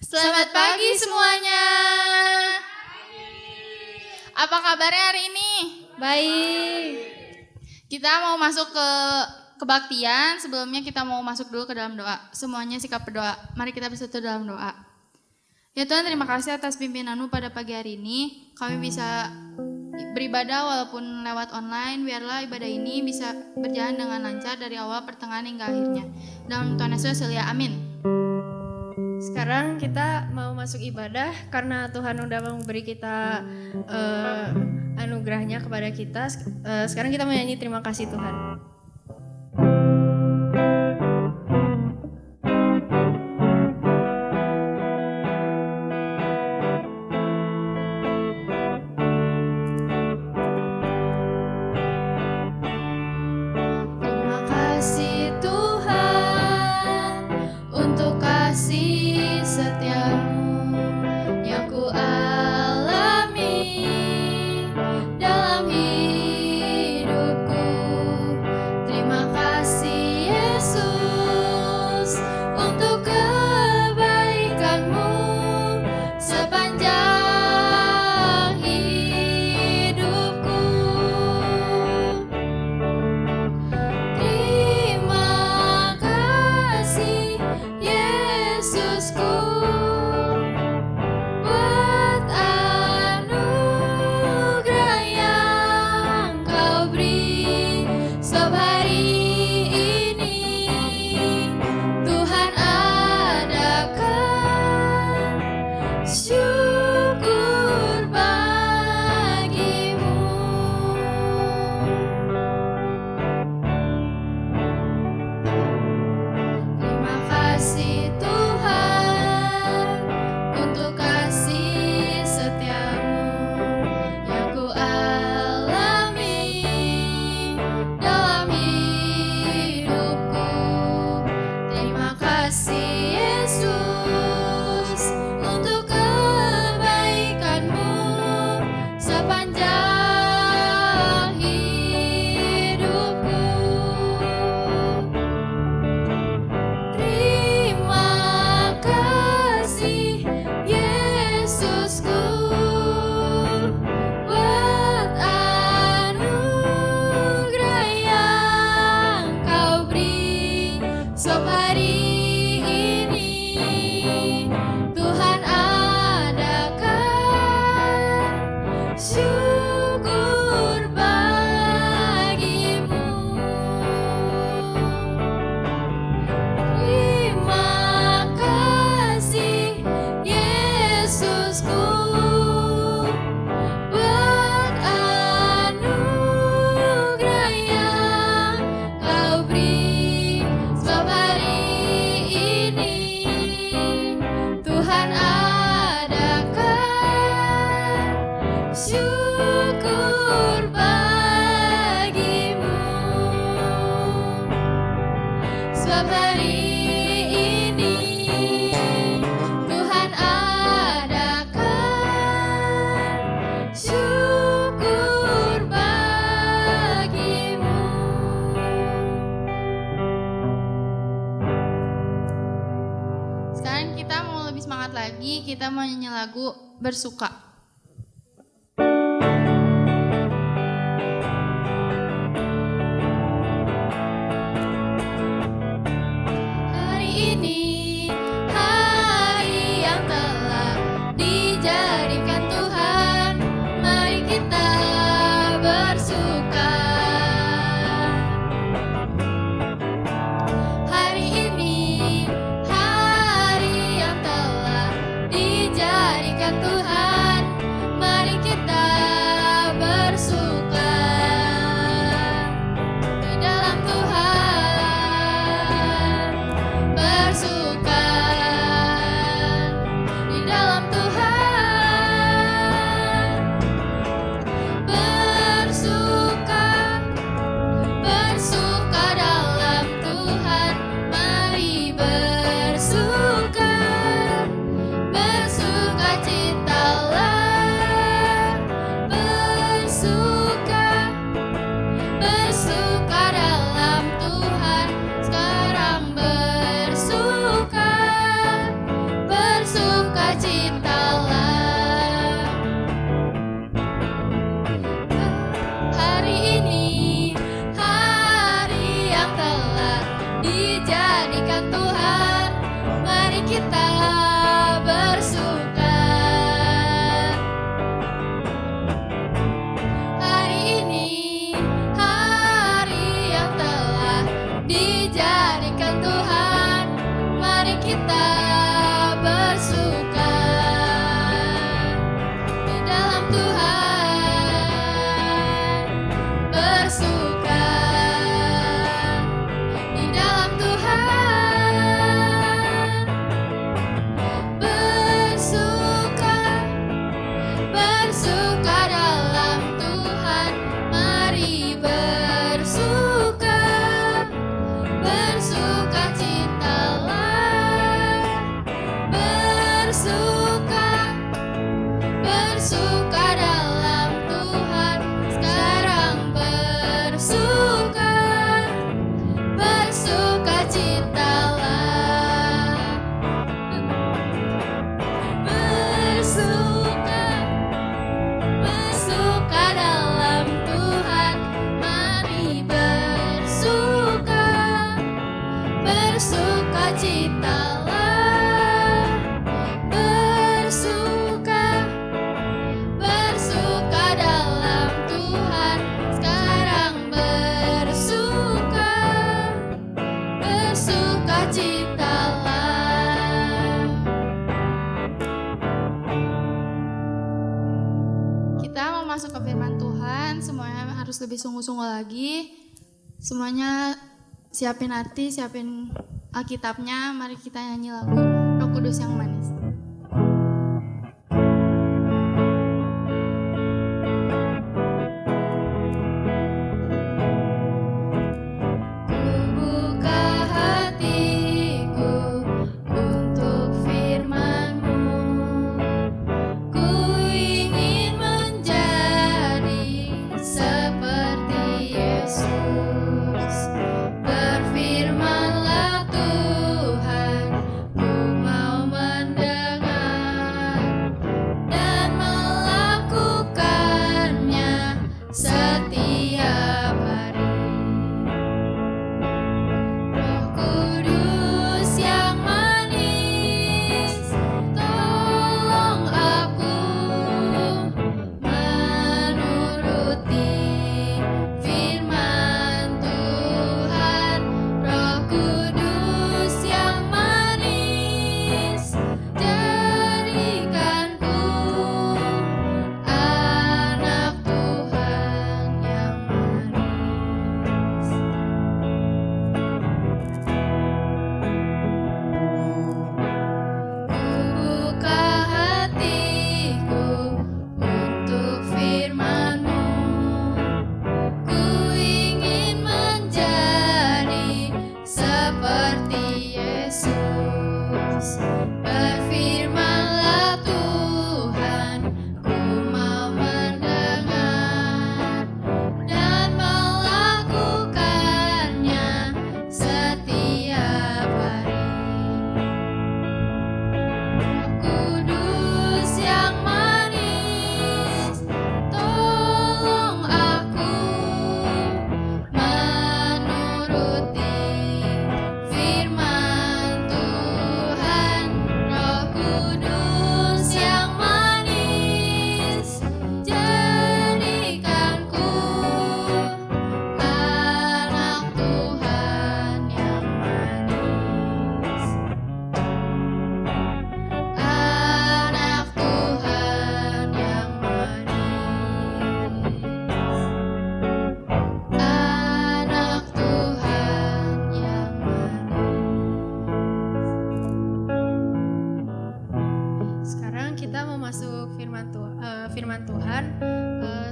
Selamat pagi semuanya. Apa kabarnya hari ini? Baik. Kita mau masuk ke kebaktian. Sebelumnya kita mau masuk dulu ke dalam doa. Semuanya sikap berdoa. Mari kita bersatu dalam doa. Ya Tuhan, terima kasih atas pimpinan-Mu pada pagi hari ini. Kami bisa beribadah walaupun lewat online. Biarlah ibadah ini bisa berjalan dengan lancar dari awal, pertengahan hingga akhirnya. Dalam Tuhan Yesus, amin. Sekarang kita mau masuk ibadah karena Tuhan udah memberi kita anugerahnya kepada kita. Sekarang kita menyanyi terima kasih Tuhan. Terima kasih Tuhan untuk kasih setiamu yang ku alami dalam hidupku. Terima kasih Yesus untuk kebaikanmu sepanjang hidupku. Terima kasih Yesusku buat anugerah yang Kau beri setiap hari ini. Tuhan adakan syukur bagimu. Terima kasih Tuhan untuk kasih setiamu yang ku alami dalam hidupku. Terima kasih Yesus untuk kebaikanmu sepanjang hidupku. Terima kasih Yesusku buat anugerah yang Kau beri setiap hari ini. Tuhan adakan syukur bagimu. Terima kasih Yesusku buat anugerah yang Kau beri setiap hari ini. Tuhan adakan syukur bagimu. Setiap hari ini Tuhan adakan syukur bagimu. Sekarang kita mau lebih semangat lagi. Kita mau nyanyi lagu Bersuka. Hari ini hari yang telah dijadikan Tuhan, mari kita bersuka. Hari ini hari yang telah dijadikan Tuhan, masuk ke firman Tuhan, semuanya harus lebih sungguh-sungguh lagi. Semuanya siapin hati, siapin Alkitabnya. Mari kita nyanyi lagu Roh Kudus yang manis.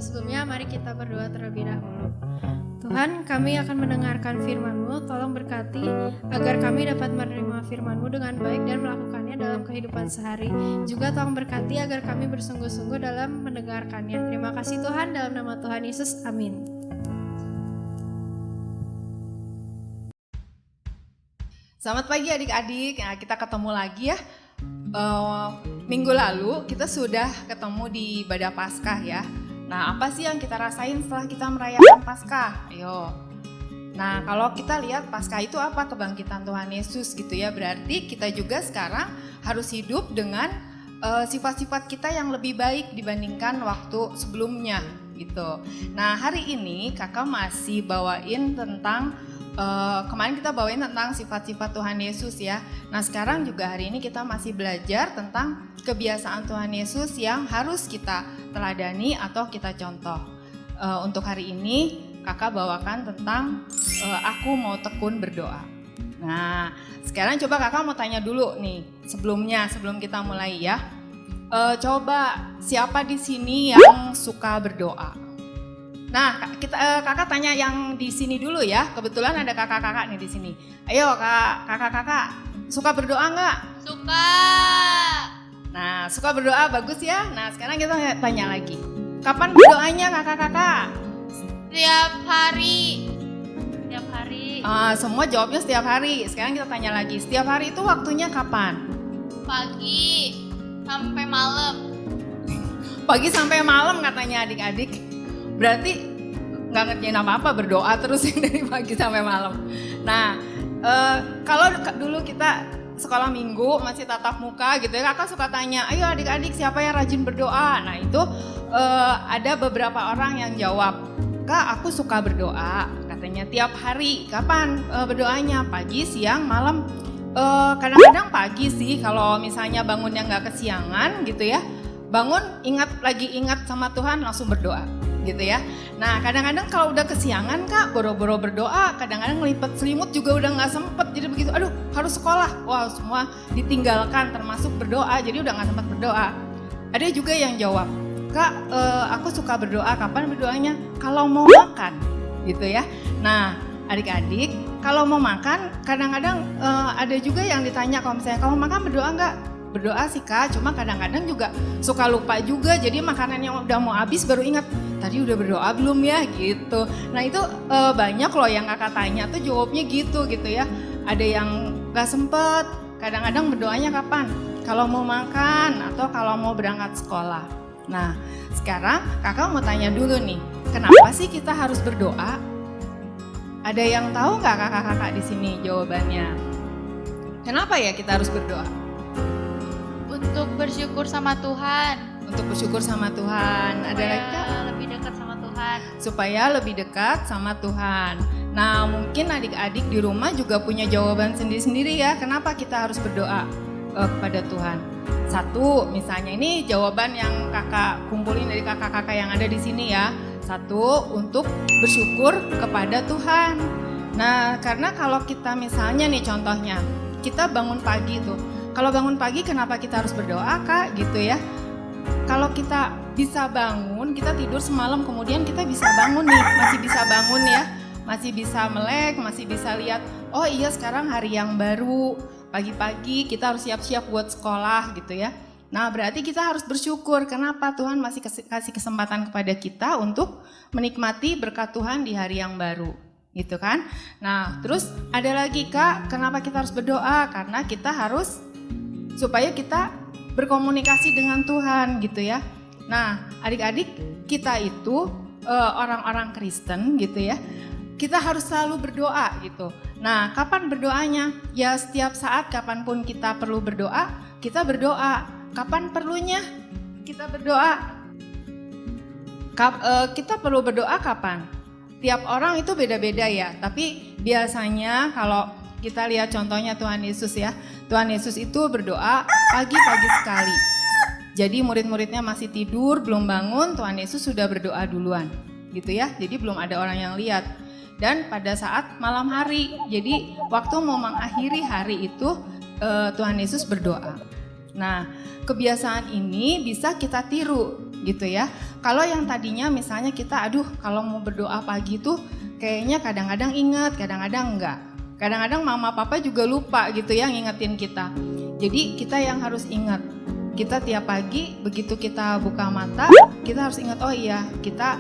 Sebelumnya mari kita berdoa terlebih dahulu. Tuhan, kami akan mendengarkan firman-Mu, tolong berkati agar kami dapat menerima firman-Mu dengan baik dan melakukannya dalam kehidupan sehari. Juga tolong berkati agar kami bersungguh-sungguh dalam mendengarkannya. Terima kasih Tuhan, dalam nama Tuhan Yesus, amin. Selamat pagi adik-adik, nah, kita ketemu lagi ya. Minggu lalu kita sudah ketemu di ibadah Paskah ya. Nah, apa sih yang kita rasain setelah kita merayakan Paskah? Ayo. Nah, kalau kita lihat Paskah itu apa? Kebangkitan Tuhan Yesus gitu ya. Berarti kita juga sekarang harus hidup dengan sifat-sifat kita yang lebih baik dibandingkan waktu sebelumnya gitu. Nah, hari ini kakak masih bawain tentang kemarin kita bawain tentang sifat-sifat Tuhan Yesus ya. Nah, sekarang juga hari ini kita masih belajar tentang kebiasaan Tuhan Yesus yang harus kita teladani atau kita contoh. Untuk hari ini kakak bawakan tentang aku mau tekun berdoa. Nah, sekarang coba kakak mau tanya dulu nih sebelum kita mulai ya. Coba siapa di sini yang suka berdoa? Nah, kakak tanya yang di sini dulu ya. Kebetulan ada kakak-kakak nih di sini. Ayo kakak-kakak, suka berdoa nggak? Suka. Nah, suka berdoa bagus ya. Nah, sekarang kita tanya lagi. Kapan berdoanya kakak-kakak? Setiap hari. Setiap hari. Semua jawabnya setiap hari. Sekarang kita tanya lagi. Setiap hari itu waktunya kapan? Pagi sampai malam. Pagi sampai malam katanya adik-adik. Berarti nggak ngerjain apa-apa, berdoa terus dari pagi sampai malam. Nah, kalau dulu kita sekolah minggu masih tatap muka gitu ya, kakak suka tanya, ayo adik-adik siapa yang rajin berdoa? Nah itu ada beberapa orang yang jawab, Kak aku suka berdoa, katanya tiap hari. Kapan berdoanya? Pagi, siang, malam. Kadang-kadang pagi sih kalau misalnya bangunnya nggak kesiangan gitu ya. bangun lagi ingat sama Tuhan langsung berdoa gitu ya. Nah kadang-kadang kalau udah kesiangan Kak, boro-boro berdoa, kadang-kadang ngelipet selimut juga udah nggak sempet, jadi begitu, aduh harus sekolah, wah semua ditinggalkan termasuk berdoa, jadi udah nggak sempet berdoa. Ada juga yang jawab, Kak aku suka berdoa, kapan berdoanya? Kalau mau makan gitu ya. Nah adik-adik kalau mau makan kadang-kadang ada juga yang ditanya, kalau misalnya kamu makan berdoa nggak? Berdoa sih Kak, cuma kadang-kadang juga suka lupa juga, jadi makanan yang udah mau habis baru ingat, tadi udah berdoa belum ya gitu. Nah itu banyak loh yang kakak tanya tuh jawabnya gitu ya. Ada yang gak sempet, kadang-kadang berdoanya kapan? Kalau mau makan atau kalau mau berangkat sekolah. Nah sekarang kakak mau tanya dulu nih, kenapa sih kita harus berdoa? Ada yang tahu nggak kakak-kakak di sini jawabannya? Kenapa ya kita harus berdoa? Untuk bersyukur sama Tuhan. Untuk bersyukur sama Tuhan. Ada lagi Kak? Lebih dekat sama Tuhan. Supaya lebih dekat sama Tuhan. Nah mungkin adik-adik di rumah juga punya jawaban sendiri-sendiri ya, kenapa kita harus berdoa kepada Tuhan. Satu, misalnya ini jawaban yang kakak kumpulin dari kakak-kakak yang ada di sini ya. Satu, untuk bersyukur kepada Tuhan. Nah karena kalau kita misalnya nih contohnya, kita bangun pagi tuh. Kalau bangun pagi kenapa kita harus berdoa Kak gitu ya. Kalau kita bisa bangun, kita tidur semalam kemudian kita bisa bangun nih, masih bisa bangun ya. Masih bisa melek, masih bisa lihat, oh iya sekarang hari yang baru, pagi-pagi kita harus siap-siap buat sekolah gitu ya. Nah berarti kita harus bersyukur, kenapa Tuhan masih kasih kesempatan kepada kita untuk menikmati berkat Tuhan di hari yang baru. Gitu kan. Nah terus ada lagi Kak, kenapa kita harus berdoa? Karena kita harus supaya kita berkomunikasi dengan Tuhan gitu ya. Nah adik-adik kita itu orang-orang Kristen gitu ya, kita harus selalu berdoa gitu. Nah kapan berdoanya? Ya setiap saat kapanpun kita perlu berdoa, kita berdoa. Kapan perlunya kita berdoa? Kita perlu berdoa kapan? Tiap orang itu beda-beda ya, tapi biasanya kalau kita lihat contohnya Tuhan Yesus ya. Tuhan Yesus itu berdoa pagi-pagi sekali. Jadi murid-muridnya masih tidur, belum bangun, Tuhan Yesus sudah berdoa duluan. Gitu ya. Jadi belum ada orang yang lihat. Dan pada saat malam hari, jadi waktu mau mengakhiri hari itu Tuhan Yesus berdoa. Nah, kebiasaan ini bisa kita tiru gitu ya. Kalau yang tadinya misalnya kita kalau mau berdoa pagi tuh kayaknya kadang-kadang ingat, kadang-kadang enggak. Kadang-kadang mama papa juga lupa gitu ya ngingetin kita. Jadi kita yang harus ingat. Kita tiap pagi begitu kita buka mata, kita harus ingat, oh iya kita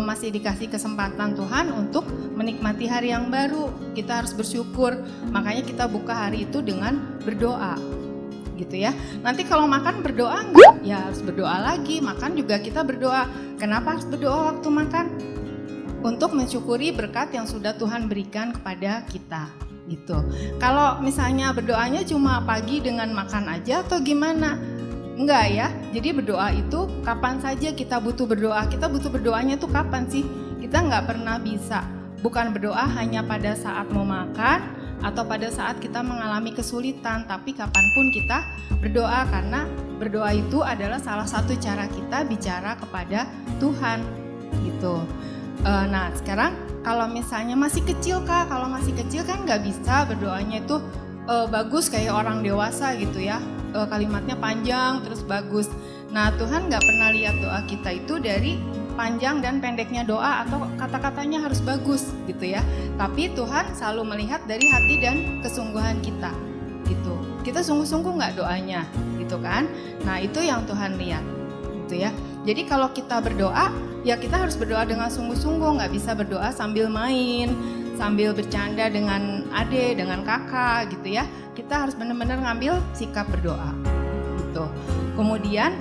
masih dikasih kesempatan Tuhan untuk menikmati hari yang baru. Kita harus bersyukur. Makanya kita buka hari itu dengan berdoa. Gitu ya. Nanti kalau makan berdoa enggak? Ya harus berdoa lagi. Makan juga kita berdoa. Kenapa harus berdoa waktu makan? Untuk mensyukuri berkat yang sudah Tuhan berikan kepada kita gitu. Kalau misalnya berdoanya cuma pagi dengan makan aja atau gimana? Enggak ya. Jadi berdoa itu kapan saja kita butuh berdoa. Kita butuh berdoanya tuh kapan sih? Kita nggak pernah bisa. Bukan berdoa hanya pada saat mau makan atau pada saat kita mengalami kesulitan, tapi kapanpun kita berdoa, karena berdoa itu adalah salah satu cara kita bicara kepada Tuhan gitu. Nah sekarang kalau misalnya masih kecil Kak, kalau masih kecil kan nggak bisa berdoanya itu bagus kayak orang dewasa gitu ya, kalimatnya panjang terus bagus. Nah Tuhan nggak pernah lihat doa kita itu dari panjang dan pendeknya doa atau kata-katanya harus bagus gitu ya. Tapi Tuhan selalu melihat dari hati dan kesungguhan kita gitu. Kita sungguh-sungguh nggak doanya gitu kan. Nah itu yang Tuhan lihat gitu ya. Jadi kalau kita berdoa, ya kita harus berdoa dengan sungguh-sungguh, nggak bisa berdoa sambil main, sambil bercanda dengan adik, dengan kakak gitu ya. Kita harus benar-benar ngambil sikap berdoa gitu. Kemudian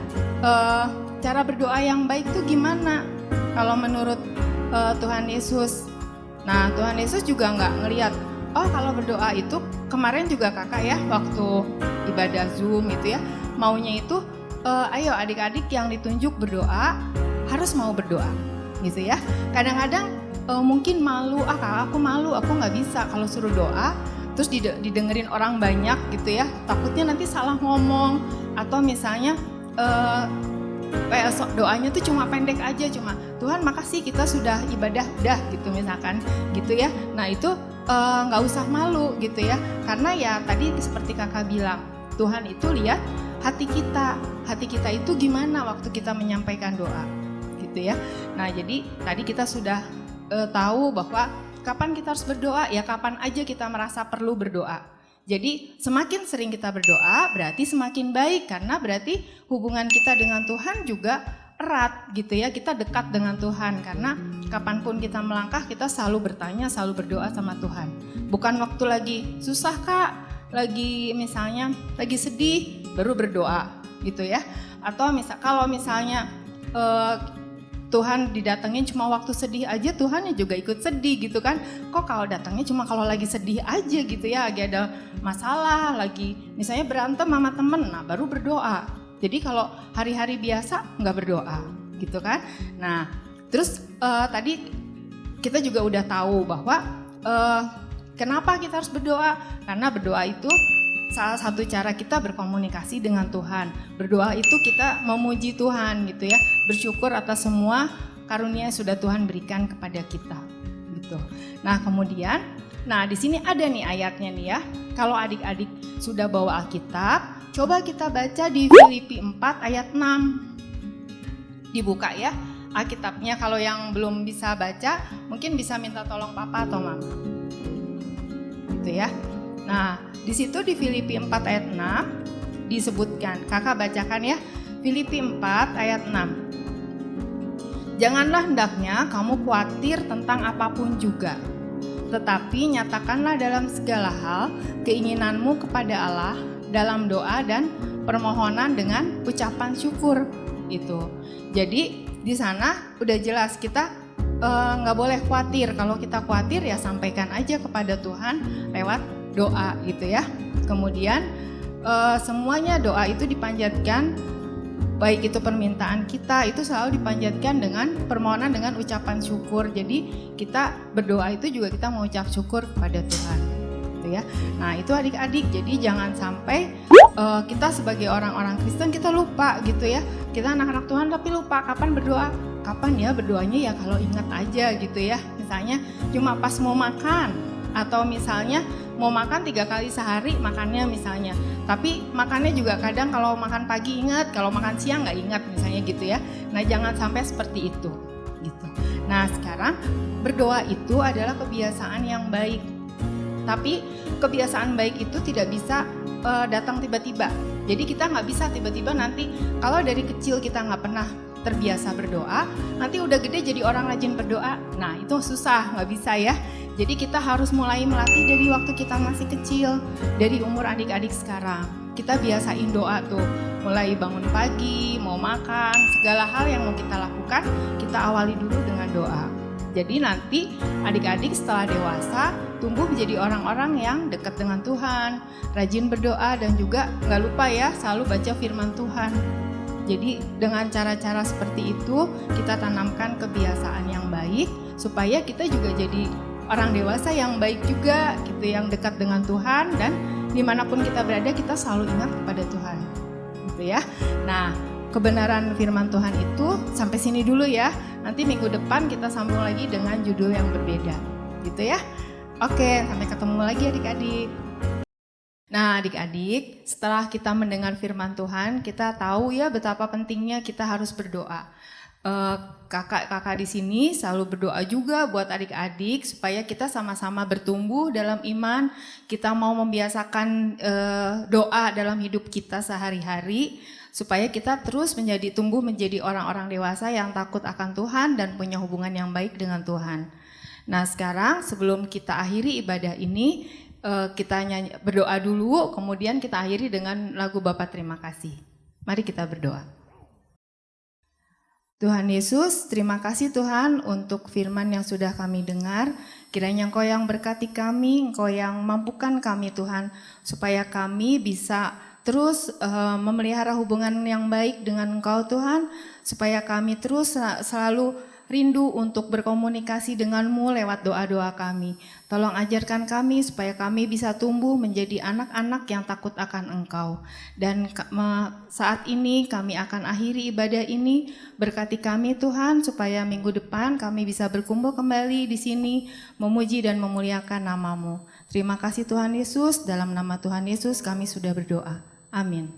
cara berdoa yang baik itu gimana? Kalau menurut Tuhan Yesus, nah Tuhan Yesus juga nggak ngelihat, oh kalau berdoa itu, kemarin juga kakak ya waktu ibadah Zoom itu ya, maunya itu ayo adik-adik yang ditunjuk berdoa harus mau berdoa gitu ya. Kadang-kadang mungkin malu, kakak aku malu, aku nggak bisa kalau suruh doa terus didengerin orang banyak gitu ya, takutnya nanti salah ngomong atau misalnya doanya tuh cuma pendek aja, cuma Tuhan makasih kita sudah ibadah udah gitu misalkan gitu ya. Nah itu nggak usah malu gitu ya, karena ya tadi seperti kakak bilang, Tuhan itu lihat hati kita itu gimana waktu kita menyampaikan doa gitu ya. Nah jadi tadi kita sudah tahu bahwa kapan kita harus berdoa, ya kapan aja kita merasa perlu berdoa. Jadi semakin sering kita berdoa berarti semakin baik, karena berarti hubungan kita dengan Tuhan juga erat gitu ya, kita dekat dengan Tuhan, karena kapanpun kita melangkah kita selalu bertanya, selalu berdoa sama Tuhan. Bukan waktu lagi susah kak, lagi misalnya lagi sedih baru berdoa gitu ya, atau kalau misalnya Tuhan didatengin cuma waktu sedih aja, Tuhan juga ikut sedih gitu kan. Kok kalau datangnya cuma kalau lagi sedih aja gitu ya, lagi ada masalah, lagi misalnya berantem sama temen, nah baru berdoa. Jadi kalau hari-hari biasa nggak berdoa gitu kan. Nah terus tadi kita juga udah tahu bahwa kenapa kita harus berdoa. Karena berdoa itu salah satu cara kita berkomunikasi dengan Tuhan. Berdoa itu kita memuji Tuhan gitu ya, bersyukur atas semua karunia yang sudah Tuhan berikan kepada kita gitu. Nah kemudian, di sini ada nih ayatnya nih ya. Kalau adik-adik sudah bawa Alkitab, coba kita baca di Filipi 4 ayat 6. Dibuka ya Alkitabnya, kalau yang belum bisa baca mungkin bisa minta tolong papa atau mama gitu ya. Nah di situ di Filipi 4 ayat 6 disebutkan, kakak bacakan ya, Filipi 4 ayat 6. Janganlah hendaknya kamu khawatir tentang apapun juga, tetapi nyatakanlah dalam segala hal keinginanmu kepada Allah dalam doa dan permohonan dengan ucapan syukur itu. Jadi di sana udah jelas kita nggak boleh khawatir. Kalau kita khawatir ya sampaikan aja kepada Tuhan lewat doa gitu ya. Kemudian semuanya doa itu dipanjatkan, baik itu permintaan kita itu selalu dipanjatkan dengan permohonan dengan ucapan syukur. Jadi kita berdoa itu juga kita mengucap syukur kepada Tuhan gitu ya. Nah itu adik-adik, jadi jangan sampai kita sebagai orang-orang Kristen kita lupa gitu ya. Kita anak-anak Tuhan tapi lupa kapan berdoa. Kapan ya berdoanya, ya kalau ingat aja gitu ya. Misalnya cuma pas mau makan, atau misalnya mau makan 3 kali sehari makannya misalnya, tapi makannya juga kadang kalau makan pagi ingat, kalau makan siang nggak ingat misalnya gitu ya. Nah jangan sampai seperti itu gitu. Nah sekarang berdoa itu adalah kebiasaan yang baik, tapi kebiasaan baik itu tidak bisa datang tiba-tiba. Jadi kita nggak bisa tiba-tiba nanti, kalau dari kecil kita nggak pernah terbiasa berdoa, nanti udah gede jadi orang rajin berdoa, nah itu susah, nggak bisa ya. Jadi kita harus mulai melatih dari waktu kita masih kecil, dari umur adik-adik sekarang. Kita biasain doa tuh, mulai bangun pagi, mau makan, segala hal yang mau kita lakukan, kita awali dulu dengan doa. Jadi nanti adik-adik setelah dewasa, tumbuh menjadi orang-orang yang dekat dengan Tuhan, rajin berdoa, dan juga nggak lupa ya, selalu baca firman Tuhan. Jadi dengan cara-cara seperti itu, kita tanamkan kebiasaan yang baik, supaya kita juga jadi orang dewasa yang baik juga gitu, yang dekat dengan Tuhan, dan dimanapun kita berada kita selalu ingat kepada Tuhan gitu ya. Nah kebenaran firman Tuhan itu sampai sini dulu ya, nanti minggu depan kita sambung lagi dengan judul yang berbeda gitu ya. Oke, sampai ketemu lagi adik-adik. Nah adik-adik, setelah kita mendengar firman Tuhan, kita tahu ya betapa pentingnya kita harus berdoa. Kakak-kakak di sini selalu berdoa juga buat adik-adik supaya kita sama-sama bertumbuh dalam iman. Kita mau membiasakan doa dalam hidup kita sehari-hari supaya kita terus tumbuh menjadi orang-orang dewasa yang takut akan Tuhan dan punya hubungan yang baik dengan Tuhan. Nah sekarang sebelum kita akhiri ibadah ini, kita berdoa dulu, kemudian kita akhiri dengan lagu Bapa Terima Kasih. Mari kita berdoa. Tuhan Yesus, terima kasih Tuhan untuk firman yang sudah kami dengar. Kiranya Engkau yang berkati kami, Engkau yang mampukan kami Tuhan, supaya kami bisa terus memelihara hubungan yang baik dengan Engkau Tuhan, supaya kami terus selalu rindu untuk berkomunikasi dengan-Mu lewat doa-doa kami. Tolong ajarkan kami supaya kami bisa tumbuh menjadi anak-anak yang takut akan Engkau. Dan saat ini kami akan akhiri ibadah ini. Berkati kami Tuhan supaya minggu depan kami bisa berkumpul kembali di sini memuji dan memuliakan nama-Mu. Terima kasih Tuhan Yesus, dalam nama Tuhan Yesus kami sudah berdoa. Amin.